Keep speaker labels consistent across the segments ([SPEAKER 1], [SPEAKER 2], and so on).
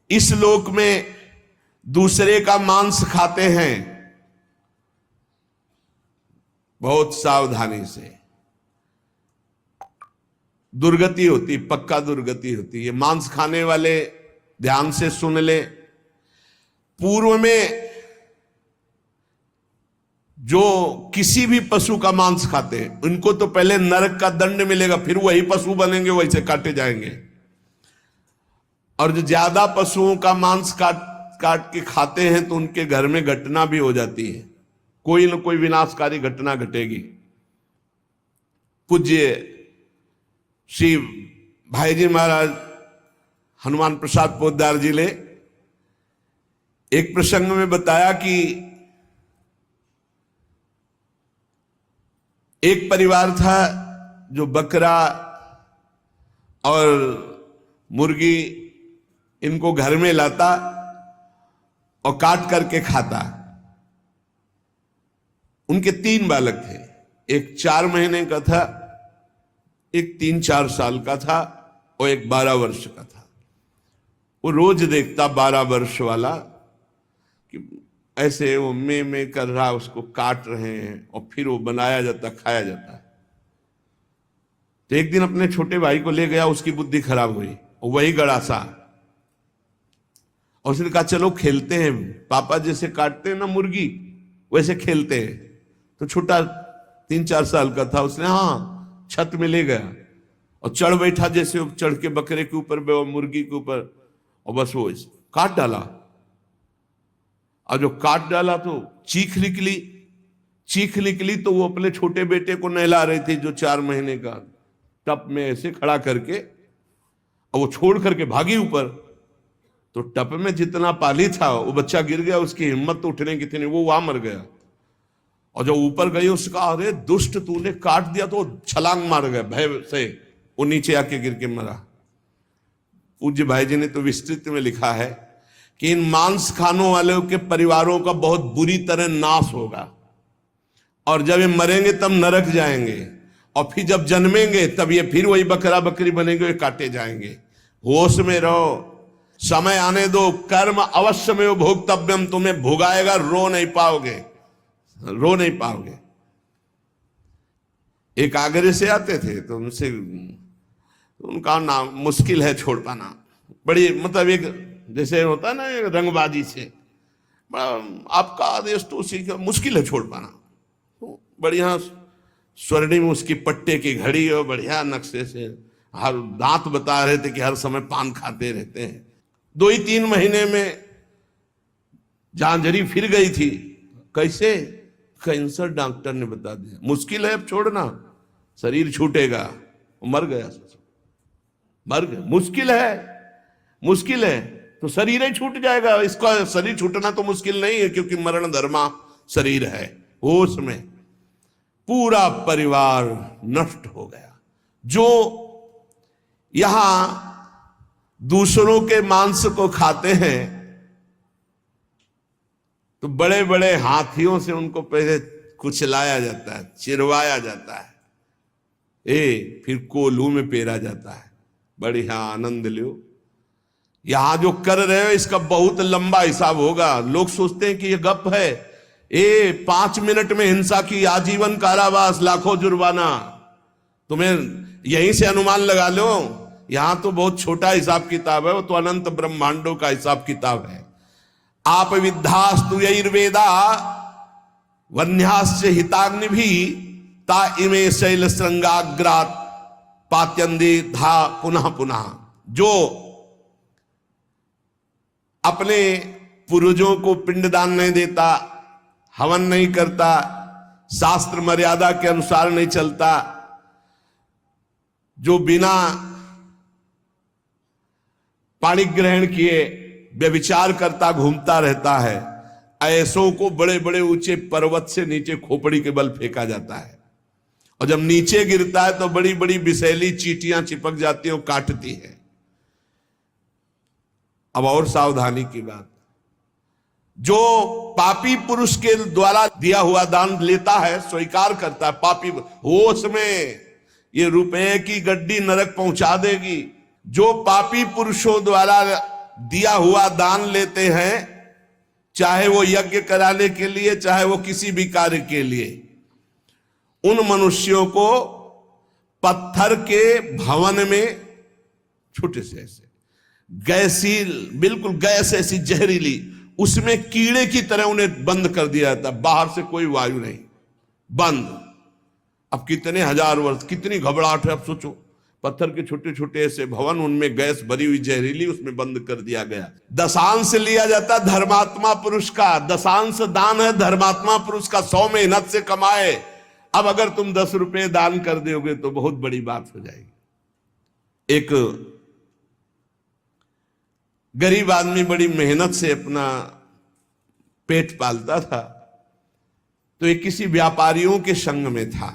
[SPEAKER 1] इस लोक में दूसरे का मांस खाते हैं, बहुत सावधानी से, दुर्गति होती, पक्का दुर्गति होती है। मांस खाने वाले ध्यान से सुन ले, पूर्व में जो किसी भी पशु का मांस खाते हैं उनको तो पहले नरक का दंड मिलेगा, फिर वही पशु बनेंगे, वैसे काटे जाएंगे। और जो ज्यादा पशुओं का मांस काट के खाते हैं तो उनके घर में घटना भी हो जाती है, कोई न कोई विनाशकारी घटना घटेगी। पूज्य श्री भाईजी महाराज हनुमान प्रसाद पोद्दार जी ने एक प्रसंग में बताया कि एक परिवार था जो बकरा और मुर्गी इनको घर में लाता और काट करके खाता। उनके 3 बालक थे, एक 4 महीने का था, एक 3-4 साल का था और एक 12 वर्ष का था। वो रोज देखता 12 वर्ष वाला कि ऐसे वो में कर रहा, उसको काट रहे हैं और फिर वो बनाया जाता, खाया जाता है। तो एक दिन अपने छोटे भाई को ले गया, उसकी बुद्धि खराब हुई, और वही गड़ासा, और उसने कहा चलो खेलते हैं, पापा जैसे काटते हैं ना मुर्गी वैसे खेलते हैं। तो छोटा 3-4 साल का था, उसने हाँ छत में ले गया और चढ़ बैठा, जैसे चढ़ के बकरे के ऊपर, मुर्गी के ऊपर, और बस वो काट डाला। और जो काट डाला तो चीख निकली तो वो अपने छोटे बेटे को नहला रही थी जो 4 महीने का, टप में ऐसे खड़ा करके, और वो छोड़ करके भागी ऊपर। तो टप में जितना पानी था वो बच्चा गिर गया, उसकी हिम्मत तो उठने की थी नहीं, वो वहां मर गया। और जब ऊपर गई उसका, अरे दुष्ट तूने काट दिया, तो छलांग मार गया भय से, वो नीचे आके गिर के मरा। पूज्य भाई जी ने तो विस्तृत में लिखा है कि इन मांस खानों वालों के परिवारों का बहुत बुरी तरह नाश होगा, और जब ये मरेंगे तब नरक जाएंगे, और फिर जब जन्मेंगे तब ये फिर वही बकरा बकरी बनेंगे, काटे जाएंगे। होश में रहो, समय आने दो, कर्म अवश्य में भोक्तव्यम, तुम्हें भुगाएगा, रो नहीं पाओगे। एक आगरे से आते थे तो उनका नाम मुश्किल है छोड़ पाना, बड़ी मतलब एक जैसे होता है ना रंगबाजी से, बड़ा आपका आदेश तो उसी का मुश्किल है छोड़ पाना। तो बढ़िया स्वर्णिम उसकी पट्टे की घड़ी और बढ़िया नक्शे से, हर दांत बता रहे थे कि हर समय पान खाते रहते हैं। 2-3 महीने में झांझरी फिर गई थी। कैसे? कैंसर डॉक्टर ने बता दिया, मुश्किल है अब छोड़ना, शरीर छूटेगा। मर गया, मुश्किल है तो शरीर ही छूट जाएगा। इसका शरीर छूटना तो मुश्किल नहीं है, क्योंकि मरण धर्मा शरीर है। होश में पूरा परिवार नष्ट हो गया। जो यहां दूसरों के मांस को खाते हैं तो बड़े बड़े हाथियों से उनको पहले कुचलाया जाता है, चिरवाया जाता है, फिर कोल्हू में पेरा जाता है। बढ़िया आनंद लो। यहां जो कर रहे हो इसका बहुत लंबा हिसाब होगा। लोग सोचते हैं कि ये गप है, 5 मिनट में हिंसा की आजीवन कारावास, लाखों जुर्माना। तुम्हें यहीं से अनुमान लगा लो, यहां तो बहुत छोटा हिसाब किताब है, वो तो अनंत ब्रह्मांडों का हिसाब किताब है। आप विद्धास्तु यैर्वेदा वन्यास्य हिताग्नि भी ता इमे शैल श्रृंगाग्रात पात्यंदी धा पुनः पुनः। जो अपने पूर्वजों को पिंडदान नहीं देता, हवन नहीं करता, शास्त्र मर्यादा के अनुसार नहीं चलता, जो बिना पाणी ग्रहण किए व्यभिचार करता घूमता रहता है, ऐसों को बड़े बड़े ऊंचे पर्वत से नीचे खोपड़ी के बल फेंका जाता है। और जब नीचे गिरता है तो बड़ी बड़ी विषैली चींटियां चिपक जाती हैं और काटती है। अब और सावधानी की बात, जो पापी पुरुष के द्वारा दिया हुआ दान लेता है, स्वीकार करता है, पापी होश में ये रुपए की गड्डी नरक पहुंचा देगी। जो पापी पुरुषों द्वारा दिया हुआ दान लेते हैं, चाहे वो यज्ञ कराने के लिए, चाहे वो किसी भी कार्य के लिए, उन मनुष्यों को पत्थर के भवन में छोटे से ऐसे गैसील, बिल्कुल गैस ऐसी जहरीली, उसमें कीड़े की तरह उन्हें बंद कर दिया जाता, बाहर से कोई वायु नहीं, बंद। अब कितने हजार वर्ष, कितनी घबराहट है। अब सोचो, पत्थर के छोटे छोटे ऐसे भवन, उनमें गैस भरी हुई जहरीली, उसमें बंद कर दिया गया। दशांश लिया जाता धर्मात्मा पुरुष का, दशांश दान है धर्मात्मा पुरुष का, 100 मेहनत से कमाए। अब अगर तुम 10 रुपए दान कर दोगे तो बहुत बड़ी बात हो जाएगी। एक गरीब आदमी बड़ी मेहनत से अपना पेट पालता था, तो एक किसी व्यापारियों के संग में था।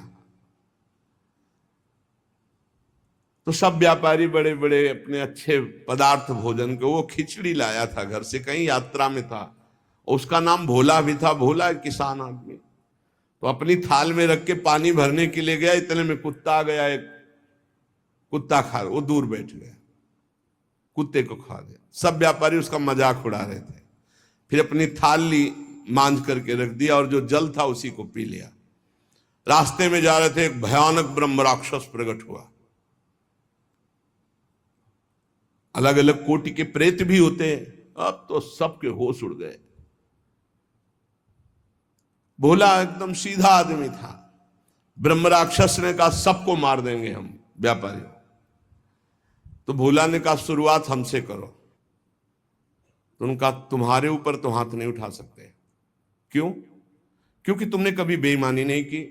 [SPEAKER 1] तो सब व्यापारी बड़े बड़े अपने अच्छे पदार्थ भोजन के, वो खिचड़ी लाया था घर से, कहीं यात्रा में था। उसका नाम भोला भी था, भोला एक किसान आदमी। तो अपनी थाल में रख के पानी भरने के लिए गया, इतने में कुत्ता आ गया। एक कुत्ता खा, वो दूर बैठ गया, कुत्ते को खा गया। सब व्यापारी उसका मजाक उड़ा रहे थे। फिर अपनी थाल ली, मांझ करके रख दिया, और जो जल था उसी को पी लिया। रास्ते में जा रहे थे, एक भयानक ब्रह्म राक्षस प्रकट हुआ। अलग अलग कोटि के प्रेत भी होते हैं, अब तो सबके होश उड़ गए। भोला एकदम सीधा आदमी था। ब्रह्म राक्षस ने कहा सबको मार देंगे हम व्यापारी। तो भोला ने कहा शुरुआत हमसे करो। तो उनका तुम्हारे ऊपर तो हाथ नहीं उठा सकते। क्यों? क्योंकि तुमने कभी बेईमानी नहीं की,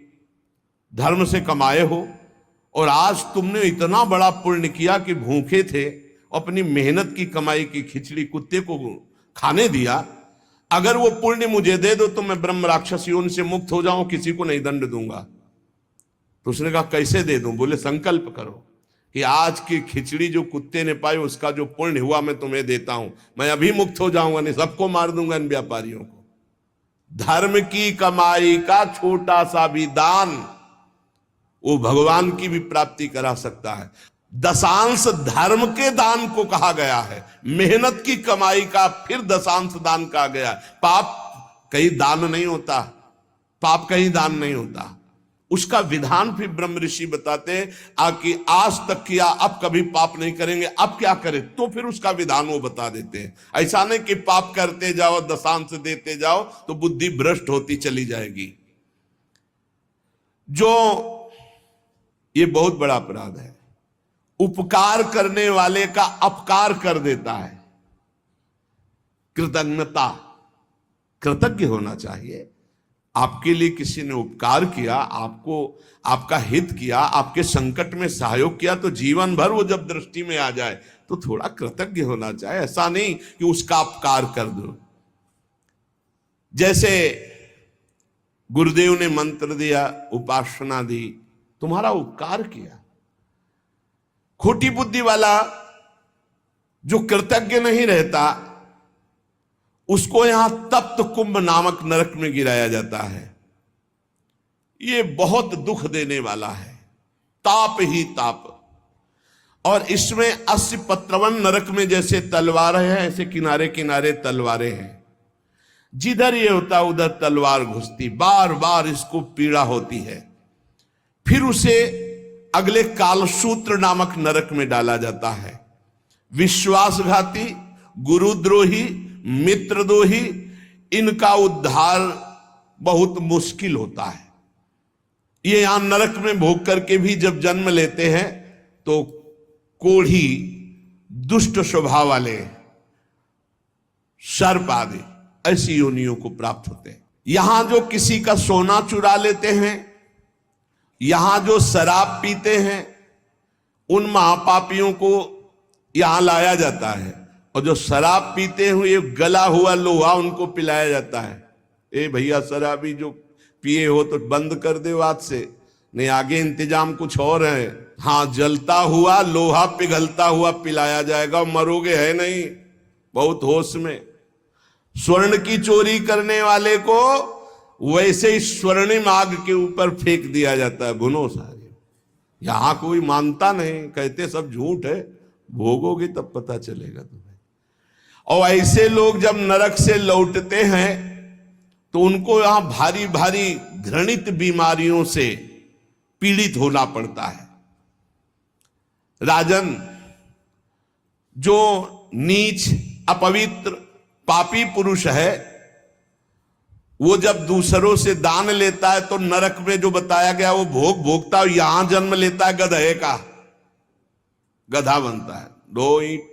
[SPEAKER 1] धर्म से कमाए हो, और आज तुमने इतना बड़ा पुण्य किया कि भूखे थे, अपनी मेहनत की कमाई की खिचड़ी कुत्ते को खाने दिया। अगर वो पुण्य मुझे दे दो तो मैं ब्रह्म राक्षसियों से मुक्त हो जाऊं, किसी को नहीं दंड दूंगा। तो उसने कहा कैसे दे दूं? बोले संकल्प करो कि आज की खिचड़ी जो कुत्ते ने पाई, उसका जो पुण्य हुआ मैं तुम्हें देता हूं। मैं अभी मुक्त हो जाऊंगा, नहीं सबको मार दूंगा इन व्यापारियों को। धर्म की कमाई का छोटा सा भी दान वो भगवान की भी प्राप्ति करा सकता है। दशांश धर्म के दान को कहा गया है, मेहनत की कमाई का फिर दशांश दान कहा गया। पाप कहीं दान नहीं होता, पाप कहीं दान नहीं होता। उसका विधान फिर ब्रह्म ऋषि बताते हैं कि आज तक किया, अब कभी पाप नहीं करेंगे, अब क्या करें, तो फिर उसका विधान वो बता देते हैं। ऐसा नहीं कि पाप करते जाओ, दशांश देते जाओ तो बुद्धि भ्रष्ट होती चली जाएगी। जो ये बहुत बड़ा अपराध है, उपकार करने वाले का अपकार कर देता है। कृतज्ञता, कृतज्ञ होना चाहिए। आपके लिए किसी ने उपकार किया, आपको आपका हित किया, आपके संकट में सहयोग किया, तो जीवन भर वो जब दृष्टि में आ जाए तो थोड़ा कृतज्ञ होना चाहिए। ऐसा नहीं कि उसका अपकार कर दो। जैसे गुरुदेव ने मंत्र दिया, उपासना दी, तुम्हारा उपकार किया। खोटी बुद्धि वाला जो कृतज्ञ नहीं रहता, उसको यहां तप्त कुंभ नामक नरक में गिराया जाता है। ये बहुत दुख देने वाला है, ताप ही ताप। और इसमें 80 पत्रवन नरक में जैसे तलवारें हैं, ऐसे किनारे किनारे तलवारें हैं। जिधर ये होता उधर तलवार घुसती, बार बार इसको पीड़ा होती है। फिर उसे अगले कालसूत्र नामक नरक में डाला जाता है। विश्वासघाती, गुरुद्रोही, मित्रद्रोही, इनका उद्धार बहुत मुश्किल होता है। ये यहां नरक में भोग करके भी जब जन्म लेते हैं तो कोढ़ी, दुष्ट स्वभाव वाले, सर्प आदि ऐसी योनियों को प्राप्त होते हैं। यहां जो किसी का सोना चुरा लेते हैं, यहां जो शराब पीते हैं, उन महापापियों को यहां लाया जाता है। और जो शराब पीते हुए गला हुआ लोहा उनको पिलाया जाता है। ए भैया, शराबी जो पिए हो तो बंद कर दो आज से, नहीं आगे इंतजाम कुछ और है। हाँ, जलता हुआ लोहा पिघलता हुआ पिलाया जाएगा, मरोगे है नहीं, बहुत होश में। स्वर्ण की चोरी करने वाले को वैसे ही स्वर्णिम आग के ऊपर फेंक दिया जाता है, भुनो सारे। यहां कोई मानता नहीं, कहते सब झूठ है, भोगोगे तब पता चलेगा तुम्हें। और ऐसे लोग जब नरक से लौटते हैं तो उनको यहां भारी भारी घृणित बीमारियों से पीड़ित होना पड़ता है। राजन, जो नीच, अपवित्र, पापी पुरुष है, वो जब दूसरों से दान लेता है तो नरक में जो बताया गया वो भोग भोगता है, यहां जन्म लेता है गधे का, गधा बनता है। 2 ईंट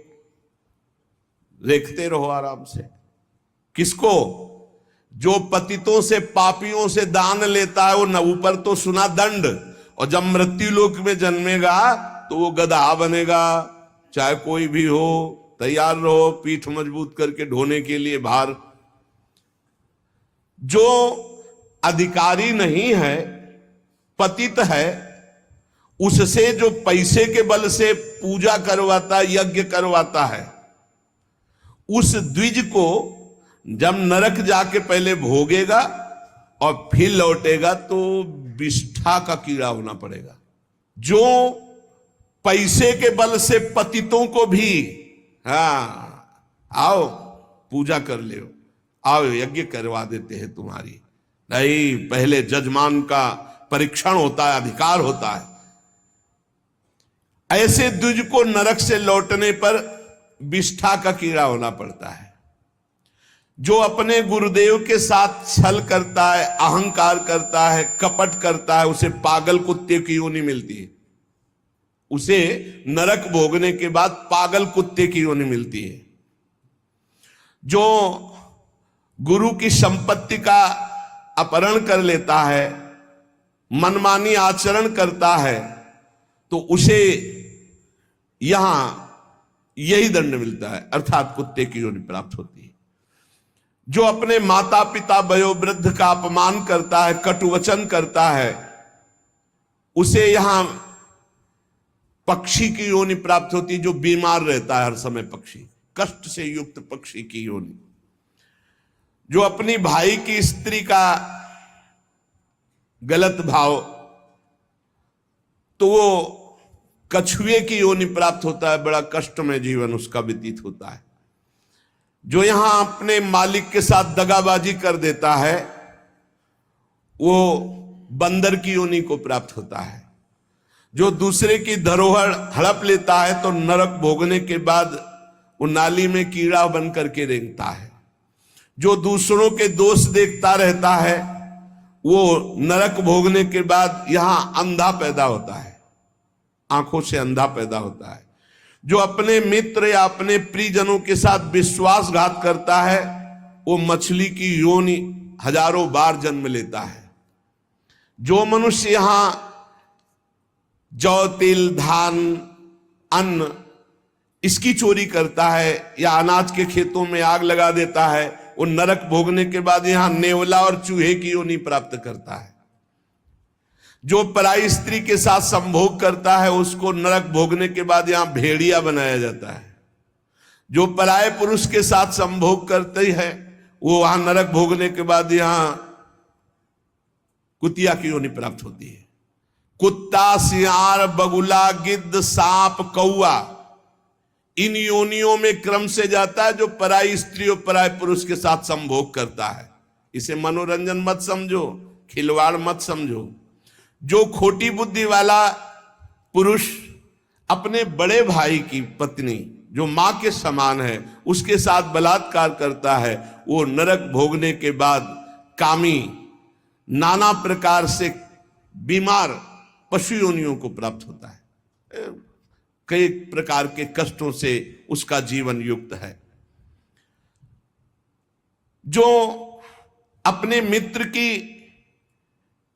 [SPEAKER 1] देखते रहो आराम से। किसको? जो पतितों से, पापियों से दान लेता है, वो न ऊपर तो सुना दंड, और जब मृत्यु लोक में जन्मेगा तो वो गधा बनेगा। चाहे कोई भी हो, तैयार रहो पीठ मजबूत करके ढोने के लिए भार। जो अधिकारी नहीं है, पतित है, उससे जो पैसे के बल से पूजा करवाता, यज्ञ करवाता है, उस द्विज को जब नरक जाके पहले भोगेगा और फिर लौटेगा तो विष्ठा का कीड़ा होना पड़ेगा। जो पैसे के बल से पतितों को भी, आओ पूजा कर ले, आओ यज्ञ करवा देते हैं तुम्हारी, नहीं, पहले जजमान का परीक्षण होता है, अधिकार होता है। ऐसे द्विज को नरक से लौटने पर विष्ठा का कीड़ा होना पड़ता है। जो अपने गुरुदेव के साथ छल करता है, अहंकार करता है, कपट करता है, उसे पागल कुत्ते की योनि मिलती है। उसे नरक भोगने के बाद पागल कुत्ते की योनि मिलती है। जो गुरु की संपत्ति का अपहरण कर लेता है, मनमानी आचरण करता है, तो उसे यहां यही दंड मिलता है, अर्थात कुत्ते की योनि प्राप्त होती है। जो अपने माता पिता वयोवृद्ध का अपमान करता है, कटुवचन करता है, उसे यहां पक्षी की योनि प्राप्त होती है, जो बीमार रहता है हर समय, पक्षी, कष्ट से युक्त पक्षी की योनि। जो अपनी भाई की स्त्री का गलत भाव, तो वो कछुए की योनि प्राप्त होता है, बड़ा कष्ट में जीवन उसका व्यतीत होता है। जो यहां अपने मालिक के साथ दगाबाजी कर देता है, वो बंदर की योनि को प्राप्त होता है। जो दूसरे की धरोहर हड़प लेता है तो नरक भोगने के बाद वो नाली में कीड़ा बन करके रेंगता है। जो दूसरों के दोष देखता रहता है, वो नरक भोगने के बाद यहां अंधा पैदा होता है, आंखों से अंधा पैदा होता है। जो अपने मित्र या अपने प्रियजनों के साथ विश्वासघात करता है, वो मछली की योनि हजारों बार जन्म लेता है। जो मनुष्य यहां जौ, तिल, धान, अन्न इसकी चोरी करता है या अनाज के खेतों में आग लगा देता है, वो नरक भोगने के बाद यहां नेवला और चूहे की योनि प्राप्त करता है। जो पराई स्त्री के साथ संभोग करता है, उसको नरक भोगने के बाद यहां भेड़िया बनाया जाता है। जो पराये पुरुष के साथ संभोग करते हैं, वो वहां नरक भोगने के बाद यहां कुतिया की योनि प्राप्त होती है। कुत्ता, सियार, बगुला, गिद्ध, सांप, कौआ, इन योनियों में क्रम से जाता है जो पराई स्त्री और पराय पुरुष के साथ संभोग करता है। इसे मनोरंजन मत समझो, खिलवाड़ मत समझो। जो खोटी बुद्धि वाला पुरुष अपने बड़े भाई की पत्नी, जो मां के समान है, उसके साथ बलात्कार करता है, वो नरक भोगने के बाद कामी, नाना प्रकार से बीमार पशु योनियों को प्राप्त होता है। कई प्रकार के कष्टों से उसका जीवन युक्त है। जो अपने मित्र की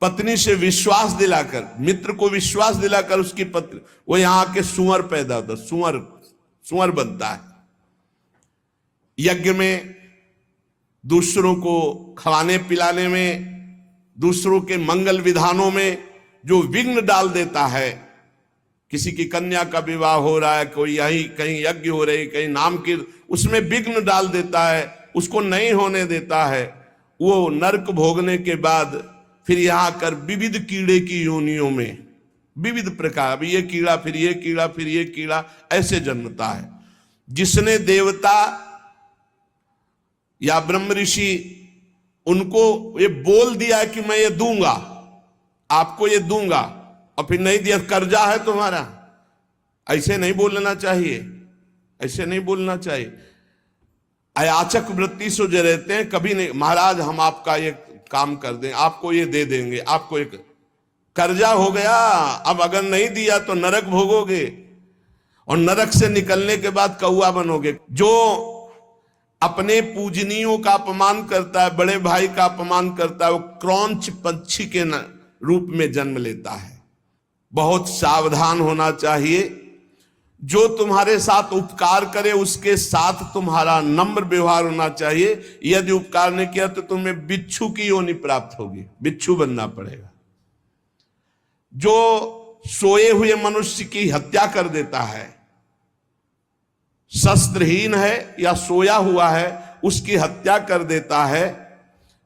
[SPEAKER 1] पत्नी से विश्वास दिलाकर, मित्र को विश्वास दिलाकर उसकी पत्नी, वो यहां के सुअर पैदा होता, सुअर बनता है। यज्ञ में, दूसरों को खवाने पिलाने में, दूसरों के मंगल विधानों में जो विघ्न डाल देता है, किसी की कन्या का विवाह हो रहा है, कोई यही कहीं यज्ञ हो रही, कहीं नाम की, उसमें विघ्न डाल देता है, उसको नहीं होने देता है, वो नरक भोगने के बाद फिर यहां कर विविध कीड़े की योनियों में, विविध प्रकार, अभी ये कीड़ा, फिर ये कीड़ा, फिर ये कीड़ा, ऐसे जन्मता है। जिसने देवता या ब्रह्म ऋषि, उनको ये बोल दिया कि मैं ये दूंगा, आपको ये दूंगा, और फिर नहीं दिया, कर्जा है तुम्हारा। ऐसे नहीं बोलना चाहिए, ऐसे नहीं बोलना चाहिए। अयाचक वृत्ति से जो रहते हैं, कभी नहीं महाराज हम आपका ये काम कर दें, आपको ये दे देंगे, आपको एक कर्जा हो गया, अब अगर नहीं दिया तो नरक भोगोगे, और नरक से निकलने के बाद कौआ बनोगे। जो अपने पूजनियों का अपमान करता है, बड़े भाई का अपमान करता है, वो क्रौंच पंछी के रूप में जन्म लेता है। बहुत सावधान होना चाहिए। जो तुम्हारे साथ उपकार करे उसके साथ तुम्हारा नम्र व्यवहार होना चाहिए। यदि उपकार नहीं किया तो तुम्हें बिच्छू की योनि प्राप्त होगी, बिच्छू बनना पड़ेगा। जो सोए हुए मनुष्य की हत्या कर देता है, शस्त्रहीन है या सोया हुआ है, उसकी हत्या कर देता है,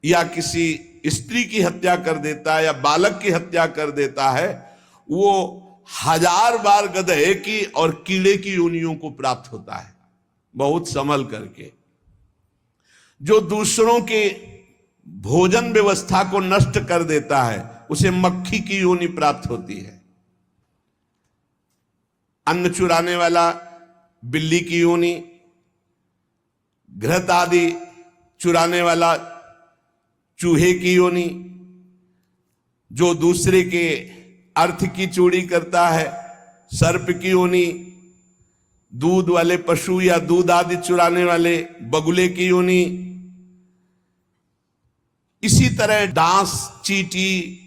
[SPEAKER 1] या किसी स्त्री की हत्या कर देता है, या बालक की हत्या कर देता है, वो 1000 बार गधे की और कीड़े की योनियों को प्राप्त होता है, बहुत संभल करके। जो दूसरों के भोजन व्यवस्था को नष्ट कर देता है, उसे मक्खी की योनि प्राप्त होती है। अन्न चुराने वाला बिल्ली की योनि, घृत आदि चुराने वाला चूहे की योनि, जो दूसरे के अर्थ की चोरी करता है सर्प की योनि, दूध वाले पशु या दूध आदि चुराने वाले बगुले की योनि। इसी तरह डांस, चींटी,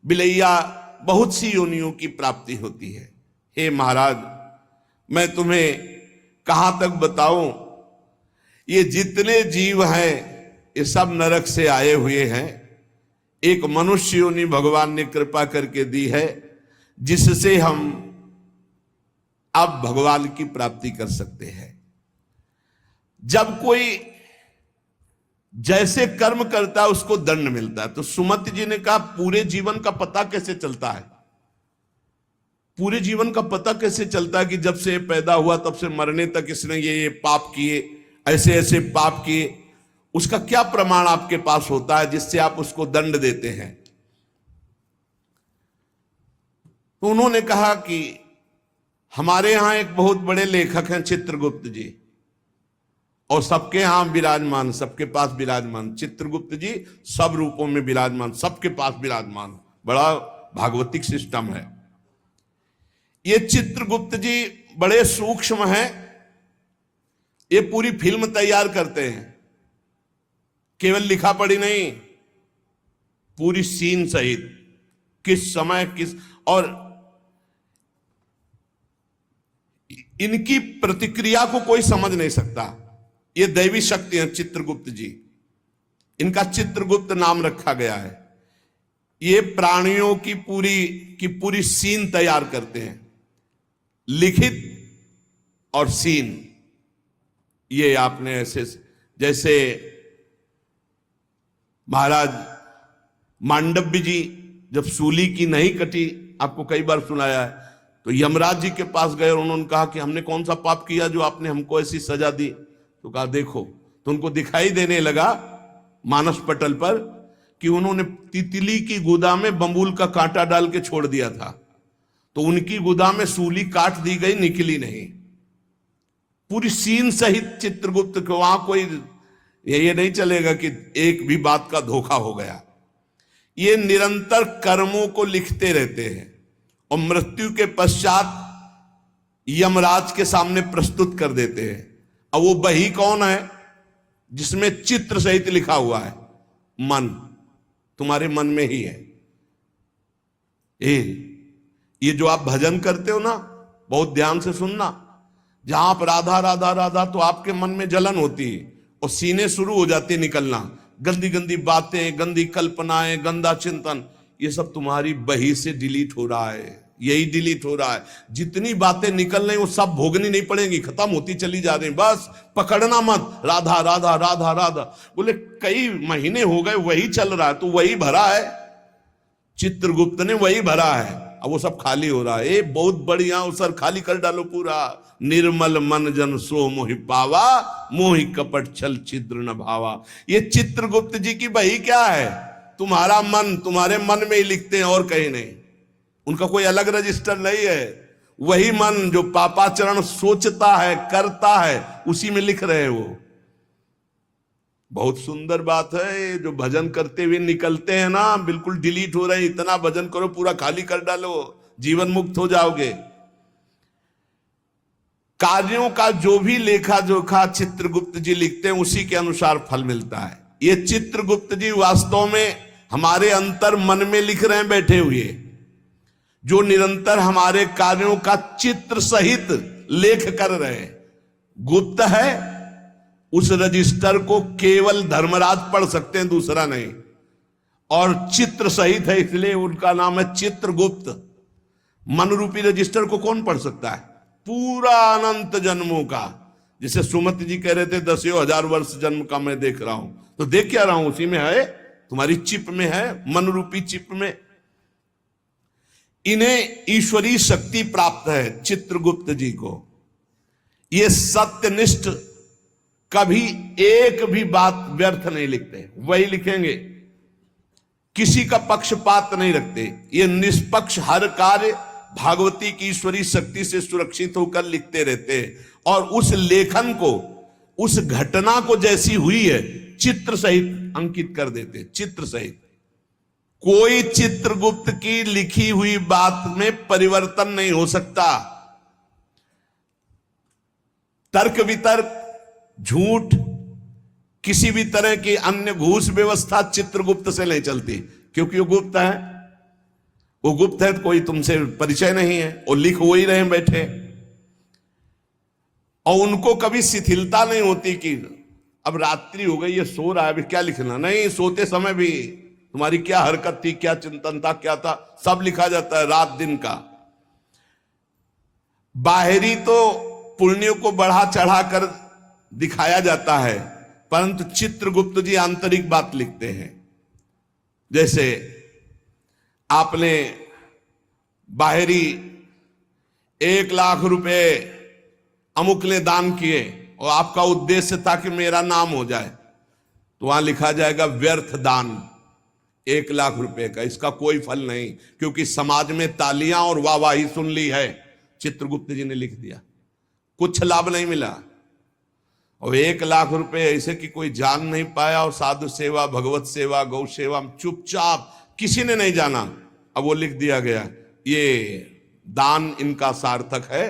[SPEAKER 1] बिलैया, बहुत सी योनियों की प्राप्ति होती है। हे महाराज, मैं तुम्हें कहां तक बताऊं, ये जितने जीव हैं ये सब नरक से आए हुए हैं। एक मनुष्य योनि भगवान ने कृपा करके दी है, जिससे हम अब भगवान की प्राप्ति कर सकते हैं। जब कोई जैसे कर्म करता है उसको दंड मिलता है। तो सुमति जी ने कहा पूरे जीवन का पता कैसे चलता है? पूरे जीवन का पता कैसे चलता है कि जब से पैदा हुआ तब से मरने तक इसने ये पाप किए, ऐसे ऐसे पाप किए? उसका क्या प्रमाण आपके पास होता है जिससे आप उसको दंड देते हैं? तो उन्होंने कहा कि हमारे यहां एक बहुत बड़े लेखक हैं चित्रगुप्त जी, और सबके यहां विराजमान, सबके पास विराजमान। चित्रगुप्त जी सब रूपों में विराजमान, सबके पास विराजमान, बड़ा भागवतिक सिस्टम है। ये चित्रगुप्त जी बड़े सूक्ष्म हैं, ये पूरी फिल्म तैयार करते हैं, केवल लिखा पढ़ी नहीं, पूरी सीन सहित, किस समय किस, और इनकी प्रतिक्रिया को कोई समझ नहीं सकता। ये दैवी शक्ति है चित्रगुप्त जी, इनका चित्रगुप्त नाम रखा गया है। ये प्राणियों की पूरी सीन तैयार करते हैं, लिखित और सीन। ये आपने ऐसे, जैसे महाराज मांडव्य जी जब सूली की नहीं कटी, आपको कई बार सुनाया है, तो यमराज जी के पास गए और उन्होंने कहा कि हमने कौन सा पाप किया जो आपने हमको ऐसी सजा दी? तो कहा देखो, तो उनको दिखाई देने लगा मानस पटल पर कि उन्होंने तितली की गुदा में बंबूल का कांटा डाल के छोड़ दिया था, तो उनकी गुदा में सूली काट दी गई, निकली नहीं। पूरी सीन सहित चित्रगुप्त को, वहां कोई ये नहीं चलेगा कि एक भी बात का धोखा हो गया। ये निरंतर कर्मों को लिखते रहते हैं और मृत्यु के पश्चात यमराज के सामने प्रस्तुत कर देते हैं। अब वो बही कौन है? जिसमें चित्र सहित लिखा हुआ है, मन, तुम्हारे मन में ही है। ये जो आप भजन करते हो ना, बहुत ध्यान से सुनना, जहां आप राधा राधा राधा, तो आपके मन में जलन होती है और सीने शुरू हो जाते निकलना, गंदी गंदी बातें, गंदी कल्पनाएं, गंदा चिंतन, ये सब तुम्हारी बही से डिलीट हो रहा है, यही डिलीट हो रहा है। जितनी बातें निकल रही वो सब भोगनी नहीं पड़ेंगी, खत्म होती चली जा रही, बस पकड़ना मत, राधा राधा राधा राधा। बोले कई महीने हो गए वही चल रहा है, तो वही भरा है, चित्रगुप्त ने वही भरा है। अब वो सब खाली हो रहा है। ए बहुत बढ़िया, वो सर खाली कर डालो पूरा। निर्मल मन जन सो मोहि पावा, मोहि कपट छल छिद्र न भावा। ये चित्रगुप्त जी की बही क्या है? तुम्हारा मन, तुम्हारे मन में ही लिखते हैं और कहीं नहीं। उनका कोई अलग रजिस्टर नहीं है। वही मन जो पापाचरण सोचता है, करता है, उसी में लिख रहे हैं वो। बहुत सुंदर बात है। जो भजन करते हुए निकलते हैं ना, बिल्कुल डिलीट हो रहे हैं। इतना भजन करो, पूरा खाली कर डालो, जीवन मुक्त हो जाओगे। कार्यों का जो भी लेखा जोखा चित्रगुप्त जी लिखते हैं, उसी के अनुसार फल मिलता है। ये चित्रगुप्त जी वास्तव में हमारे अंतर मन में लिख रहे हैं बैठे हुए, जो निरंतर हमारे कार्यों का चित्र सहित लेख कर रहे हैं। गुप्त है, उस रजिस्टर को केवल धर्मराज पढ़ सकते हैं, दूसरा नहीं। और चित्र सहित है, इसलिए उनका नाम है चित्रगुप्त। मन रूपी रजिस्टर को कौन पढ़ सकता है? पूरा अनंत जन्मों का। जिसे सुमति जी कह रहे थे 10,000 वर्ष जन्म का मैं देख रहा हूं, तो देख क्या रहा हूं? उसी में है, तुम्हारी चिप में है, मन रूपी चिप में। इन्हें ईश्वरीय शक्ति प्राप्त है चित्रगुप्त जी को। ये सत्यनिष्ठ, कभी एक भी बात व्यर्थ नहीं लिखते, वही लिखेंगे। किसी का पक्षपात नहीं रखते। ये निष्पक्ष हर कार्य भागवती की ईश्वरीय शक्ति से सुरक्षित होकर लिखते रहते हैं। और उस लेखन को, उस घटना को जैसी हुई है, चित्र सहित अंकित कर देते, चित्र सहित। कोई चित्रगुप्त की लिखी हुई बात में परिवर्तन नहीं हो सकता। तर्क वितर्क, झूठ, किसी भी तरह की अन्य घूस व्यवस्था चित्रगुप्त से नहीं चलती, क्योंकि वो गुप्त है। वो गुप्त है तो कोई तुमसे परिचय नहीं है, और लिख हो ही रहे बैठे। और उनको कभी शिथिलता नहीं होती कि अब रात्रि हो गई, ये सो रहा है, अभी क्या लिखना। नहीं, सोते समय भी तुम्हारी क्या हरकत थी, क्या चिंतन था, क्या था, सब लिखा जाता है, रात दिन का। बाहरी तो पुण्यों को बढ़ा चढ़ा कर दिखाया जाता है, परंतु चित्रगुप्त जी आंतरिक बात लिखते हैं। जैसे आपने बाहरी 1,00,000 रुपए अमुक ने दान किए, और आपका उद्देश्य था कि मेरा नाम हो जाए, तो वहां लिखा जाएगा व्यर्थ दान, 1,00,000 रुपए का, इसका कोई फल नहीं, क्योंकि समाज में तालियां और वाहवाही सुन ली है। चित्रगुप्त जी ने लिख दिया, कुछ लाभ नहीं मिला। और 1,00,000 रुपए ऐसे कि कोई जान नहीं पाया, और साधु सेवा, भगवत सेवा, गौ सेवा चुपचाप, किसी ने नहीं जाना। अब वो लिख दिया गया, ये दान इनका सार्थक है।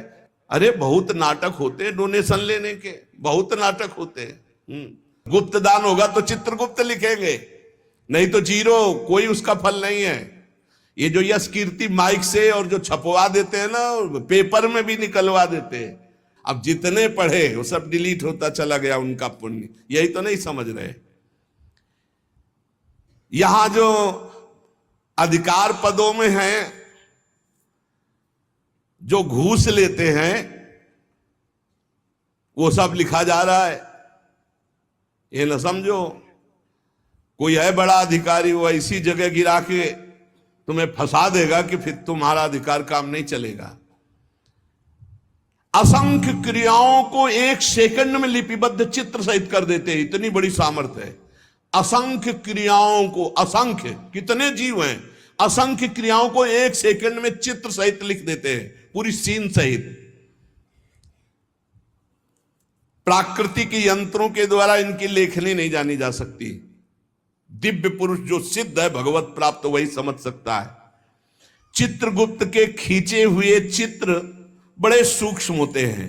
[SPEAKER 1] अरे बहुत नाटक होते हैं डोनेशन लेने के, बहुत नाटक होते हैं। गुप्त दान होगा तो चित्रगुप्त लिखेंगे, नहीं तो जीरो, कोई उसका फल नहीं है। ये जो यश कीर्ति माइक से और जो छपवा देते हैं ना, पेपर में भी निकलवा देते हैं, अब जितने पढ़े वो सब डिलीट होता चला गया उनका पुण्य। यही तो नहीं समझ रहे। यहां जो अधिकार पदों में हैं, जो घूस लेते हैं, वो सब लिखा जा रहा है। ये न समझो कोई है बड़ा अधिकारी, वो ऐसी जगह गिरा के तुम्हें फंसा देगा कि फिर तुम्हारा अधिकार काम नहीं चलेगा। असंख्य क्रियाओं को 1 सेकंड में लिपिबद्ध चित्र सहित कर देते हैं, इतनी बड़ी सामर्थ्य है। असंख्य क्रियाओं को, असंख्य, कितने जीव हैं, असंख्य क्रियाओं को 1 सेकंड में चित्र सहित लिख देते हैं, पूरी सीन सहित। प्राकृतिक यंत्रों के द्वारा इनकी लेखनी नहीं जानी जा सकती। दिव्य पुरुष जो सिद्ध है, भगवत प्राप्त, वही समझ सकता है। चित्रगुप्त के खींचे हुए चित्र बड़े सूक्ष्म होते हैं,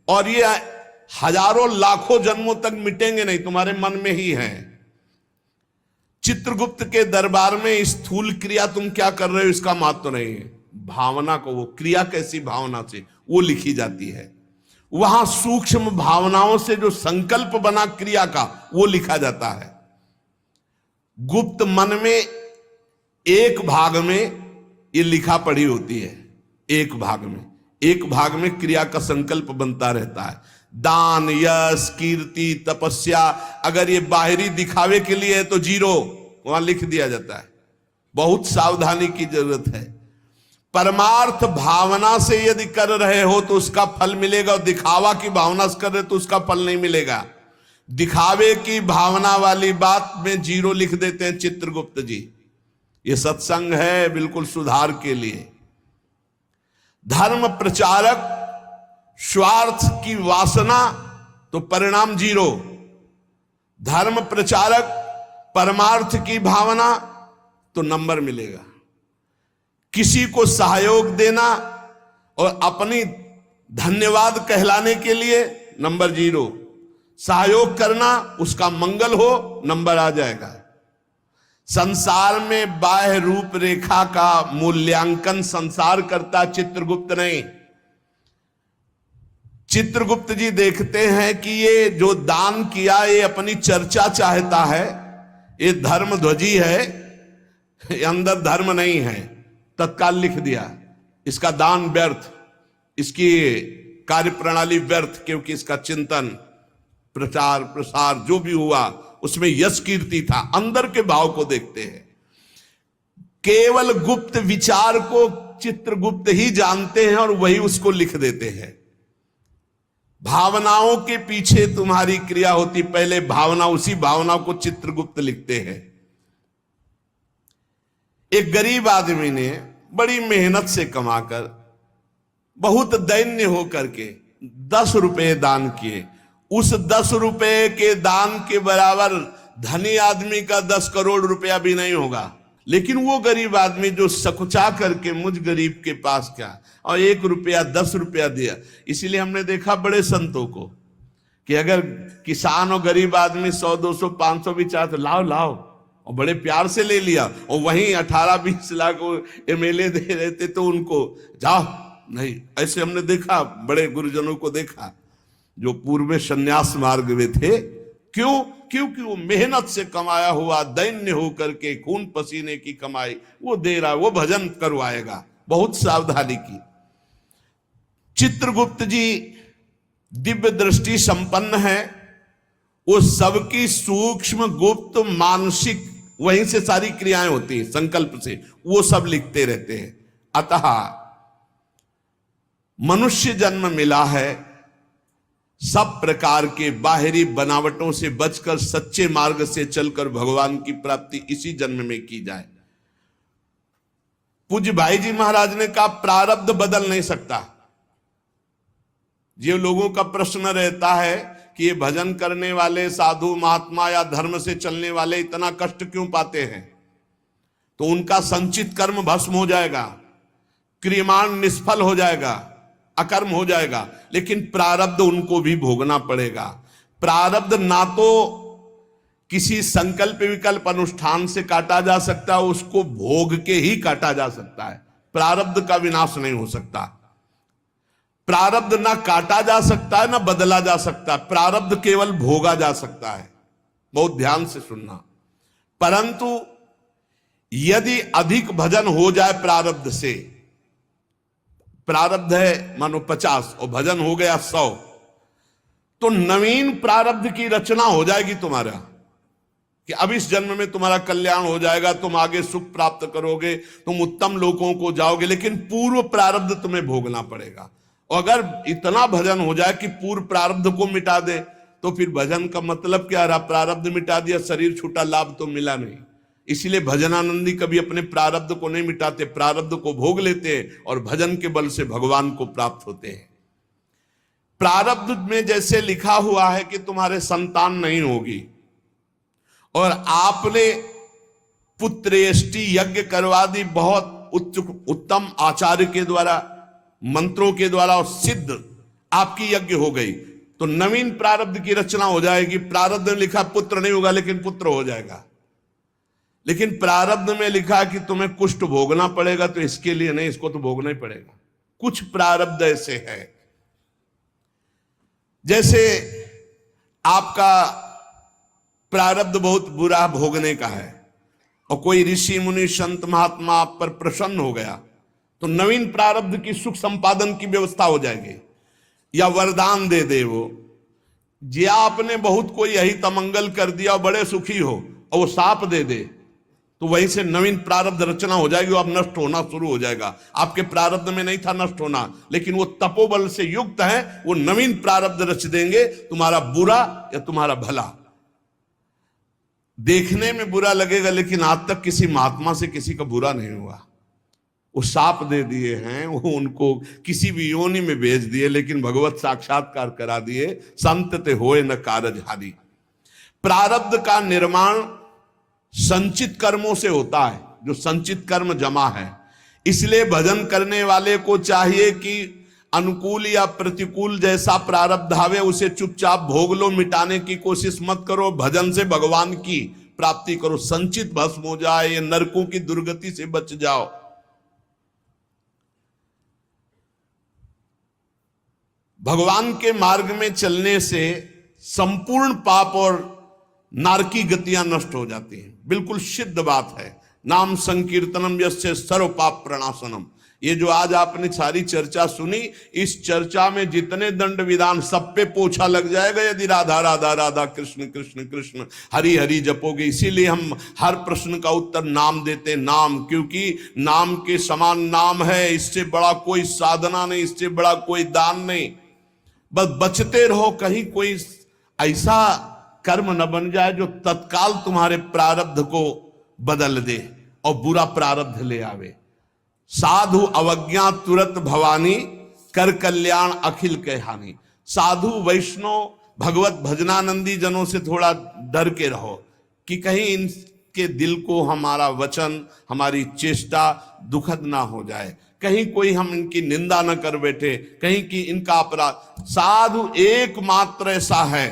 [SPEAKER 1] और ये हजारों लाखों जन्मों तक मिटेंगे नहीं, तुम्हारे मन में ही हैं। चित्रगुप्त के दरबार में स्थूल क्रिया तुम क्या कर रहे हो इसका महत्व नहीं है, भावना को, वो क्रिया कैसी भावना से वो लिखी जाती है। वहां सूक्ष्म भावनाओं से जो संकल्प बना क्रिया का, वो लिखा जाता है। गुप्त मन में एक भाग में ये लिखा पड़ी होती है, एक भाग में क्रिया का संकल्प बनता रहता है। दान, यश, कीर्ति, तपस्या, अगर ये बाहरी दिखावे के लिए है तो जीरो, वहां लिख दिया जाता है। बहुत सावधानी की जरूरत है। परमार्थ भावना से यदि कर रहे हो तो उसका फल मिलेगा, और दिखावा की भावना से कर रहे तो उसका फल नहीं मिलेगा। दिखावे की भावना वाली बात में 0 लिख देते हैं चित्रगुप्त जी। ये सत्संग है बिल्कुल सुधार के लिए। धर्म प्रचारक स्वार्थ की वासना तो परिणाम 0। धर्म प्रचारक परमार्थ की भावना तो नंबर मिलेगा। किसी को सहयोग देना और अपनी धन्यवाद कहलाने के लिए नंबर 0। सहयोग करना, उसका मंगल हो, नंबर आ जाएगा। संसार में बाह्य रूप रेखा का मूल्यांकन संसार करता, चित्रगुप्त नहीं। चित्रगुप्त जी देखते हैं कि ये जो दान किया ये अपनी चर्चा चाहता है, ये धर्म ध्वजी है, ये अंदर धर्म नहीं है। तत्काल लिख दिया इसका दान व्यर्थ, इसकी कार्य प्रणाली व्यर्थ, क्योंकि इसका चिंतन प्रचार प्रसार जो भी हुआ उसमें यश कीर्ति था। अंदर के भाव को देखते हैं। केवल गुप्त विचार को चित्रगुप्त ही जानते हैं और वही उसको लिख देते हैं। भावनाओं के पीछे तुम्हारी क्रिया होती, पहले भावना, उसी भावना को चित्रगुप्त लिखते हैं। एक गरीब आदमी ने बड़ी मेहनत से कमाकर बहुत दैन्य होकर के 10 रुपए दान किए। उस 10 रुपए के दान के बराबर धनी आदमी का 10 करोड़ रुपया भी नहीं होगा। लेकिन वो गरीब आदमी जो सकुचा करके मुझ गरीब के पास क्या, और 1 रुपया 10 रुपया दिया। इसीलिए हमने देखा बड़े संतों को कि अगर किसान और गरीब आदमी 100 200 500 भी चाहते, लाओ लाओ, और बड़े प्यार से ले लिया। और वहीं 18-20 लाख MLA दे रहे थे तो उनको जाओ नहीं। ऐसे हमने देखा, बड़े गुरुजनों को देखा जो पूर्व में संन्यास मार्ग में थे। क्यों? क्योंकि वो मेहनत से कमाया हुआ, दैन्य होकर के खून पसीने की कमाई वो दे रहा, वो भजन करवाएगा। बहुत सावधानी की। चित्रगुप्त जी दिव्य दृष्टि संपन्न है। वो सबकी सूक्ष्म गुप्त मानसिक, वहीं से सारी क्रियाएं होती हैं, संकल्प से वो सब लिखते रहते हैं। अतः मनुष्य जन्म मिला है, सब प्रकार के बाहरी बनावटों से बचकर सच्चे मार्ग से चलकर भगवान की प्राप्ति इसी जन्म में की जाए। पूज्य भाई जी महाराज ने कहा प्रारब्ध बदल नहीं सकता। ये लोगों का प्रश्न रहता है कि ये भजन करने वाले साधु महात्मा या धर्म से चलने वाले इतना कष्ट क्यों पाते हैं? तो उनका संचित कर्म भस्म हो जाएगा, क्रियमाण निष्फल हो जाएगा, अकर्म हो जाएगा। लेकिन प्रारब्ध उनको भी भोगना पड़ेगा। प्रारब्ध ना तो किसी संकल्प विकल्प अनुष्ठान से काटा जा सकता है, उसको भोग के ही काटा जा सकता है। प्रारब्ध का विनाश नहीं हो सकता। प्रारब्ध ना काटा जा सकता है ना बदला जा सकता है। प्रारब्ध केवल भोगा जा सकता है। बहुत ध्यान से सुनना। परंतु यदि अधिक भजन हो जाए प्रारब्ध से, प्रारब्ध है मानो 50 और भजन हो गया 100, तो नवीन प्रारब्ध की रचना हो जाएगी तुम्हारा कि अब इस जन्म में तुम्हारा कल्याण हो जाएगा, तुम आगे सुख प्राप्त करोगे, तुम उत्तम लोकों को जाओगे। लेकिन पूर्व प्रारब्ध तुम्हें भोगना पड़ेगा। और अगर इतना भजन हो जाए कि पूर्व प्रारब्ध को मिटा दे तो फिर भजन का मतलब क्या रहा? प्रारब्ध मिटा दिया, शरीर छूटा, लाभ तो मिला नहीं। इसीलिए भजनानंदी कभी अपने प्रारब्ध को नहीं मिटाते, प्रारब्ध को भोग लेते हैं और भजन के बल से भगवान को प्राप्त होते हैं। प्रारब्ध में जैसे लिखा हुआ है कि तुम्हारे संतान नहीं होगी और आपने पुत्रेष्टि यज्ञ करवा दी, बहुत उच्च उत्तम आचार्य के द्वारा, मंत्रों के द्वारा, और सिद्ध आपकी यज्ञ हो गई, तो नवीन प्रारब्ध की रचना हो जाएगी। प्रारब्ध में लिखा पुत्र नहीं होगा लेकिन पुत्र हो जाएगा। लेकिन प्रारब्ध में लिखा कि तुम्हें कुष्ठ भोगना पड़ेगा, तो इसके लिए नहीं, इसको तो भोगना ही पड़ेगा। कुछ प्रारब्ध ऐसे है, जैसे आपका प्रारब्ध बहुत बुरा भोगने का है और कोई ऋषि मुनि संत महात्मा आप पर प्रसन्न हो गया, तो नवीन प्रारब्ध की सुख संपादन की व्यवस्था हो जाएगी। या वरदान दे दे वो, जे आपने बहुत कोई यही तमंगल कर दिया और बड़े सुखी हो, और वो साप दे दे तो वहीं से नवीन प्रारब्ध रचना हो जाएगी, अब नष्ट होना शुरू हो जाएगा। आपके प्रारब्ध में नहीं था नष्ट होना, लेकिन वो तपोबल से युक्त है, वो नवीन प्रारब्ध रच देंगे, तुम्हारा बुरा या तुम्हारा भला। देखने में बुरा लगेगा, लेकिन आज तक किसी महात्मा से किसी का बुरा नहीं हुआ। वो साप दे दिए हैं, वो उनको किसी भी योनि में भेज दिए, लेकिन भगवत साक्षात्कार करा दिए। संत ते होए न कारजहारी। प्रारब्ध का निर्माण संचित कर्मों से होता है, जो संचित कर्म जमा है। इसलिए भजन करने वाले को चाहिए कि अनुकूल या प्रतिकूल जैसा प्रारब्ध आवे उसे चुपचाप भोग लो, मिटाने की कोशिश मत करो, भजन से भगवान की प्राप्ति करो। संचित भस्म हो जाए, ये नरकों की दुर्गति से बच जाओ। भगवान के मार्ग में चलने से संपूर्ण पाप और नारकी गतियां नष्ट हो जाती हैं, बिल्कुल सिद्ध बात है। नाम संकीर्तनम यस्य सर्व पाप प्रणाशनम। ये जो आज आपने सारी चर्चा सुनी, इस चर्चा में जितने दंड विधान सब पे पोछा लग जाएगा यदि राधा राधा राधा कृष्ण कृष्ण कृष्ण हरि हरि जपोगे। इसीलिए हम हर प्रश्न का उत्तर नाम देते, नाम, क्योंकि नाम के समान नाम है। इससे बड़ा कोई साधना नहीं, इससे बड़ा कोई दान नहीं। बस बचते रहो, कहीं कोई ऐसा कर्म न बन जाए जो तत्काल तुम्हारे प्रारब्ध को बदल दे और बुरा प्रारब्ध ले आवे। साधु अवज्ञा तुरत भवानी, कर कल्याण अखिल के हानि। साधु वैष्णव भगवत भजनानंदी जनों से थोड़ा डर के रहो कि कहीं इनके दिल को हमारा वचन, हमारी चेष्टा दुखद ना हो जाए, कहीं कोई हम इनकी निंदा न कर बैठे, कहीं कि इनका अपराध। साधु एकमात्र ऐसा है,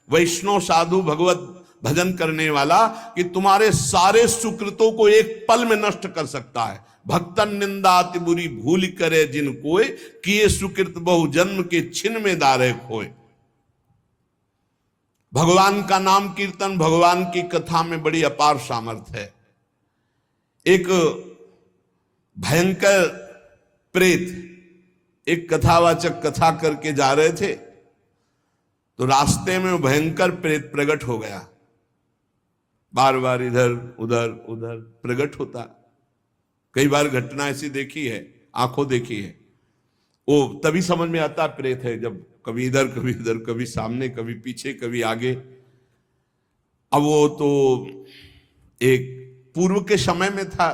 [SPEAKER 1] वैष्णव साधु भगवत भजन करने वाला, कि तुम्हारे सारे सुकृतों को एक पल में नष्ट कर सकता है। भक्तन निंदा अति बुरी भूल करे जिन कोय, किए सुकृत बहु जन्म के छिन में दारे खोए। भगवान का नाम कीर्तन, भगवान की कथा में बड़ी अपार सामर्थ्य है। एक भयंकर प्रेत एक कथावाचक कथा करके जा रहे थे, तो रास्ते में भयंकर प्रेत प्रकट हो गया। बार बार इधर उधर उधर प्रकट होता। कई बार घटना ऐसी देखी है, आंखों देखी है। वो तभी समझ में आता प्रेत है जब कभी इधर कभी इधर, कभी सामने कभी पीछे कभी आगे। अब वो तो एक पूर्व के समय में था,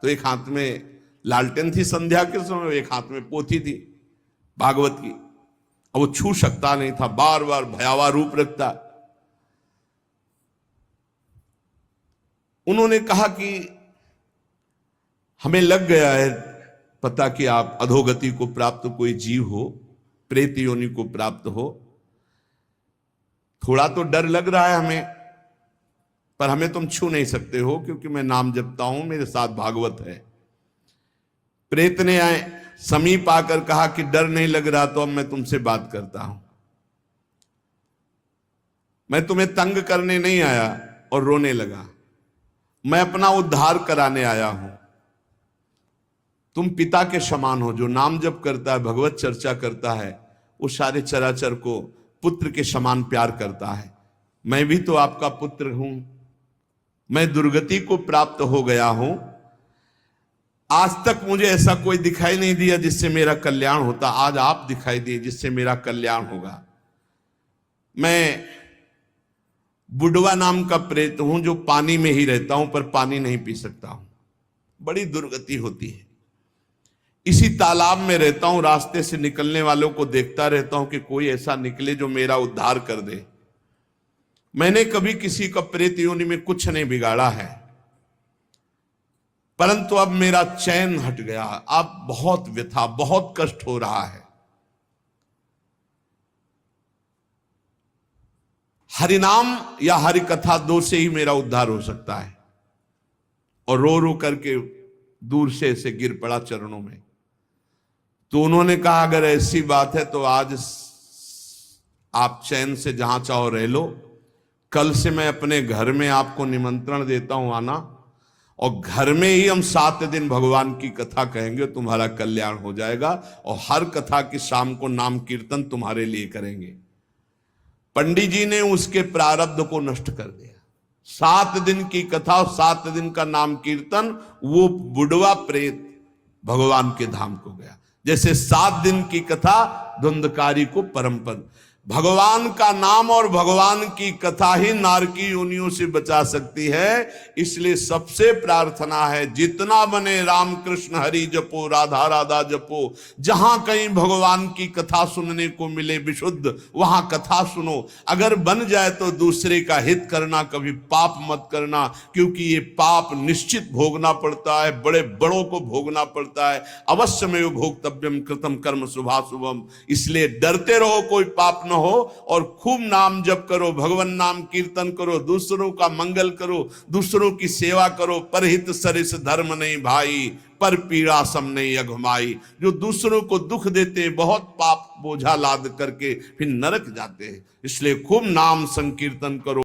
[SPEAKER 1] तो एक हाथ में लालटेन थी संध्या के समय, एक हाथ में पोथी थी भागवत की। अब वो छू सकता नहीं था, बार बार भयावह रूप रखता। उन्होंने कहा कि हमें लग गया है पता कि आप अधोगति को प्राप्त कोई जीव हो, प्रेत योनि को प्राप्त हो। थोड़ा तो डर लग रहा है हमें, पर हमें तुम छू नहीं सकते हो, क्योंकि मैं नाम जपता हूं, मेरे साथ भागवत है। प्रेत ने आए समीप आकर कहा कि डर नहीं लग रहा तो अब मैं तुमसे बात करता हूं। मैं तुम्हें तंग करने नहीं आया। और रोने लगा। मैं अपना उद्धार कराने आया हूं। तुम पिता के समान हो, जो नाम जप करता है, भगवत चर्चा करता है, वो सारे चराचर को पुत्र के समान प्यार करता है। मैं भी तो आपका पुत्र हूं। मैं दुर्गति को प्राप्त हो गया हूं। आज तक मुझे ऐसा कोई दिखाई नहीं दिया जिससे मेरा कल्याण होता। आज आप दिखाई दिए जिससे मेरा कल्याण होगा। मैं बुढ़वा नाम का प्रेत हूं, जो पानी में ही रहता हूं पर पानी नहीं पी सकता हूं। बड़ी दुर्गति होती है। इसी तालाब में रहता हूं, रास्ते से निकलने वालों को देखता रहता हूं कि कोई ऐसा निकले जो मेरा उद्धार कर दे। मैंने कभी किसी का प्रेत योनि में कुछ नहीं बिगाड़ा है, परंतु अब मेरा चैन हट गया। अब बहुत व्यथा, बहुत कष्ट हो रहा है। हरिनाम या हरि कथा दो से ही मेरा उद्धार हो सकता है। और रो रो करके दूर से ऐसे गिर पड़ा चरणों में। तो उन्होंने कहा अगर ऐसी बात है तो आज आप चैन से जहां चाहो रह लो। कल से मैं अपने घर में आपको निमंत्रण देता हूं आना, और घर में ही हम 7 दिन भगवान की कथा कहेंगे, तुम्हारा कल्याण हो जाएगा। और हर कथा की शाम को नाम कीर्तन तुम्हारे लिए करेंगे। पंडित जी ने उसके प्रारब्ध को नष्ट कर दिया। 7 दिन की कथा और 7 दिन का नाम कीर्तन, वो बुढ़वा प्रेत भगवान के धाम को गया। जैसे 7 दिन की कथा धुंधकारी को परम पद। भगवान का नाम और भगवान की कथा ही नारकी योनियों से बचा सकती है। इसलिए सबसे प्रार्थना है, जितना बने राम कृष्ण हरि जपो, राधा राधा जपो। जहां कहीं भगवान की कथा सुनने को मिले विशुद्ध, वहां कथा सुनो। अगर बन जाए तो दूसरे का हित करना, कभी पाप मत करना, क्योंकि ये पाप निश्चित भोगना पड़ता है, बड़े बड़ों को भोगना पड़ता है। अवश्यमेव भोक्तव्यम कृतम कर्म शुभाशुभम। इसलिए डरते रहो कोई पाप न हो, और खूब नाम जप करो, भगवान नाम कीर्तन करो, दूसरों का मंगल करो, दूसरों की सेवा करो। परहित सरिस धर्म नहीं भाई, पर पीड़ा सम नहीं अघमाई। जो दूसरों को दुख देते हैं, बहुत पाप बोझा लाद करके फिर नरक जाते हैं। इसलिए खूब नाम संकीर्तन करो।